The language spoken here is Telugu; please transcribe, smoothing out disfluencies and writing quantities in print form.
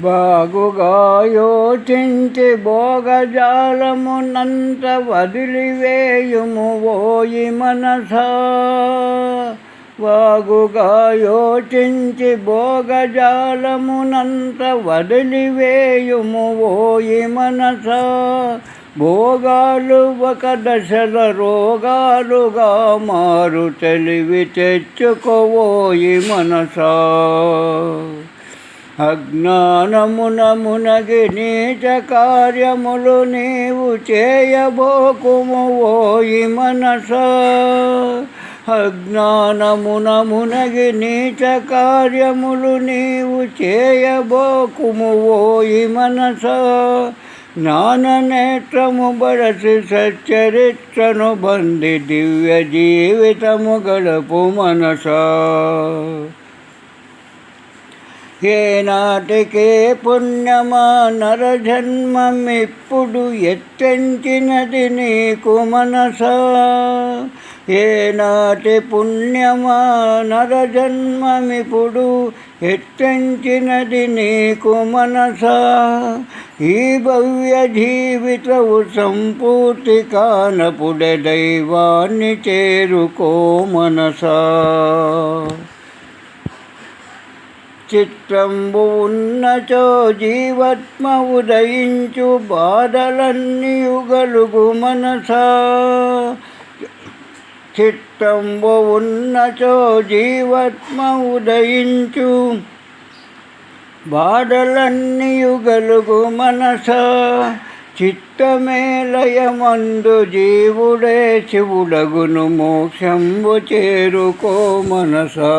బాగుగా యోచించి భోగజాలమునంత వదిలివేయుము ఓయి మనసా. బాగుగా యోచించి భోగజాలమునంత వదిలివేయుము ఓయి మనసా. భోగాలు ఒక దశల రోగాలుగా మారు తెలివి తెచ్చుకోవోయి మనసా. అజ్ఞానమున మునగి నీచ కార్యములు నీవు చేయబోకుము ఓయి మనసా. అజ్ఞానమున మునగి నీచ కార్యములు నీవు చేయబోకుము ఓయి మనసా. జ్ఞాననేత్రము బరసి సచ్చరిత్రను బంది దివ్య జీవితము గడుపు మనసా. ఏనాటికే పుణ్యమా నరజన్మమిప్పుడు ఎత్తించినది నీకు మనసా. ఏనాటి పుణ్యమా నరజన్మమిప్పుడు ఎత్తించినది నీకు మనసా. ఈ భవ్య జీవితవు సంపూర్తి కానపుడే దైవాన్ని చేరుకో మనసా. చిత్తంబు ఉన్నచో జీవత్మ ఉదయించు బాధలన్నీ గలుగు మనసా. చిత్తంబు ఉన్నచో జీవత్మ ఉదయించు బాధలన్నీ గలుగు మనసా. చిత్తమేలయమందు జీవుడే శివుడగును మోక్షంబు చేరుకో మనసా.